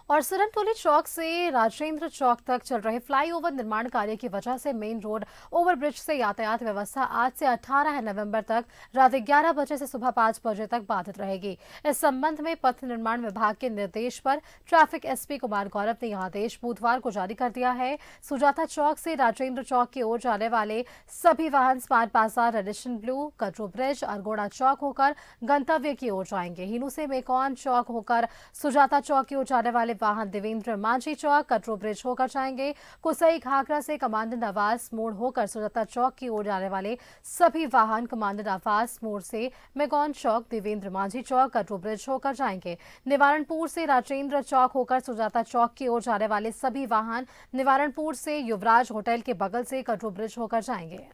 और सरनटोली चौक से राजेंद्र चौक तक चल रहे फ्लाईओवर निर्माण कार्य की वजह से मेन रोड ओवरब्रिज से यातायात व्यवस्था आज से 18 नवंबर तक रात 11 बजे से सुबह 5 बजे तक बाधित रहेगी। इस संबंध में पथ निर्माण विभाग के निर्देश पर ट्रैफिक एसपी कुमार गौरव ने यह आदेश बुधवार को जारी कर दिया है। सुजाता चौक से राजेंद्र चौक की ओर जाने वाले सभी वाहन स्मार्ट बाजार, रेडिशन ब्लू, कटरू ब्रिज, अरगोड़ा चौक होकर गंतव्य की ओर जाएंगे। हिनू से मेकॉन चौक होकर सुजाता चौक की ओर जाने वाले वाहन देवेंद्र मांझी चौक, कटरू ब्रिज होकर जाएंगे। कुसई घाघरा से कमांडेंट आवास मोड़ होकर सुजाता चौक की ओर जाने वाले सभी वाहन कमांडेंट आवास मोड़ से मेकॉन चौक, देवेंद्र मांझी चौक, कटरू ब्रिज होकर जाएंगे। निवारणपुर से राजेंद्र चौक होकर सुजाता चौक की ओर जाने वाले सभी वाहन निवारणपुर से युवराज होटल के बगल से कटरू ब्रिज होकर जाएंगे।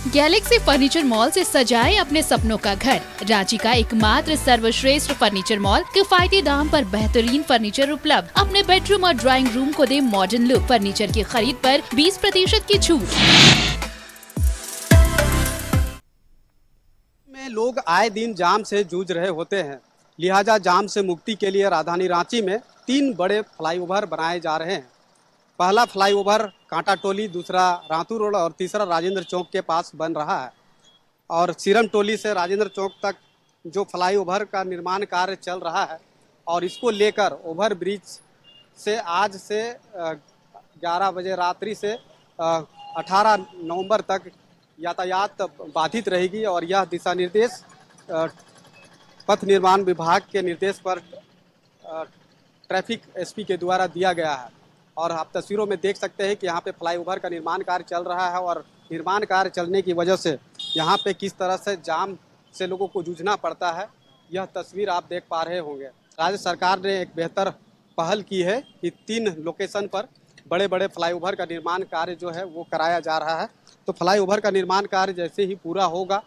गैलेक्सी फर्नीचर मॉल से सजाए अपने सपनों का घर। रांची का एकमात्र सर्वश्रेष्ठ फर्नीचर मॉल, किफायती दाम पर बेहतरीन फर्नीचर उपलब्ध। अपने बेडरूम और ड्राइंग रूम को दे मॉडर्न लुक। फर्नीचर की खरीद पर 20% की छूट। में लोग आए दिन जाम से जूझ रहे होते हैं, लिहाजा जाम से मुक्ति के लिए राजधानी रांची में 3 बड़े फ्लाईओवर बनाए जा रहे हैं। पहला फ्लाईओवर कांटा टोली, दूसरा रातू रोड और तीसरा राजेंद्र चौक के पास बन रहा है। और सीरम टोली से राजेंद्र चौक तक जो फ्लाईओवर का निर्माण कार्य चल रहा है और इसको लेकर ओवर ब्रिज से आज से 11 बजे रात्रि से 18 नवंबर तक यातायात बाधित रहेगी। और यह दिशा निर्देश पथ निर्माण विभाग के निर्देश पर ट्रैफिक एसपी के द्वारा दिया गया है। और आप तस्वीरों में देख सकते हैं कि यहाँ पे फ्लाईओवर का निर्माण कार्य चल रहा है और निर्माण कार्य चलने की वजह से यहाँ पे किस तरह से जाम से लोगों को जूझना पड़ता है, यह तस्वीर आप देख पा रहे होंगे। राज्य सरकार ने एक बेहतर पहल की है कि 3 लोकेशन पर बड़े बड़े फ्लाईओवर का निर्माण कार्य जो है वो कराया जा रहा है। तो फ्लाईओवर का निर्माण कार्य जैसे ही पूरा होगा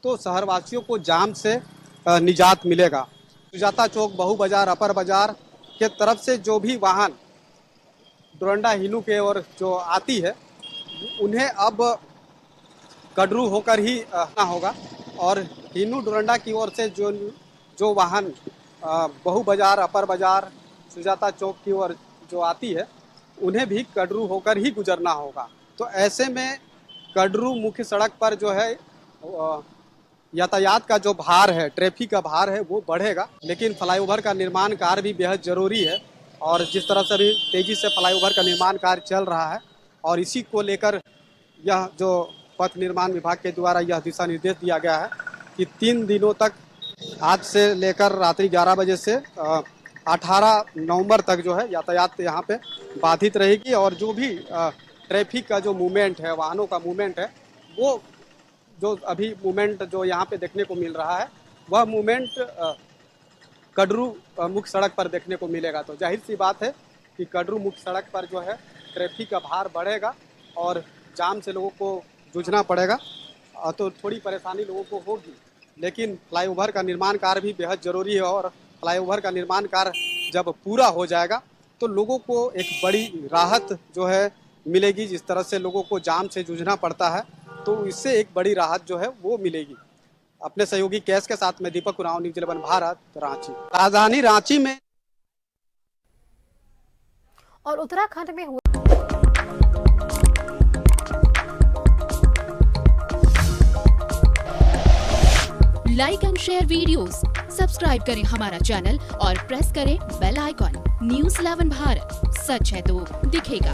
तो शहरवासियों को जाम से निजात मिलेगा। सुजाता चौक, बहू बाजार, अपर बाजार के तरफ से जो भी वाहन डोरंडा हिनू के ओर जो आती है उन्हें अब कटरू होकर ही आना होगा। और हिनू डोरंडा की ओर से जो वाहन बहू बाजार, अपर बाजार, सुजाता चौक की ओर जो आती है उन्हें भी कटरू होकर ही गुजरना होगा। तो ऐसे में कटरू मुख्य सड़क पर जो है यातायात का जो भार है, ट्रैफिक का भार है वो बढ़ेगा। लेकिन फ्लाईओवर का निर्माण कार्य भी बेहद ज़रूरी है और जिस तरह से भी तेज़ी से फ्लाईओवर का निर्माण कार्य चल रहा है और इसी को लेकर यह जो पथ निर्माण विभाग के द्वारा यह दिशा निर्देश दिया गया है कि 3 दिनों तक आज से लेकर रात्रि 11 बजे से 18 नवंबर तक जो है यातायात यहाँ पे बाधित रहेगी। और जो भी ट्रैफिक का जो मूवमेंट है, वाहनों का मूवमेंट है, वो जो अभी मूवमेंट जो यहाँ पे देखने को मिल रहा है वह मूवमेंट कटरू मुख्य सड़क पर देखने को मिलेगा। तो जाहिर सी बात है कि कटरू मुख्य सड़क पर जो है ट्रैफिक का भार बढ़ेगा और जाम से लोगों को जूझना पड़ेगा। तो थोड़ी परेशानी लोगों को होगी, लेकिन फ्लाईओवर का निर्माण कार्य भी बेहद ज़रूरी है। और फ्लाईओवर का निर्माण कार्य जब पूरा हो जाएगा तो लोगों को एक बड़ी राहत जो है मिलेगी। जिस तरह से लोगों को जाम से जूझना पड़ता है तो इससे एक बड़ी राहत जो है वो मिलेगी। अपने सहयोगी कैश के साथ में दीपक उरांव, न्यूज़ 11 भारत, रांची। राजधानी रांची में और उत्तराखंड में हुए like and share videos, subscribe करें हमारा चैनल और प्रेस करें बेल आइकॉन। न्यूज़ 11 भारत, सच है तो दिखेगा।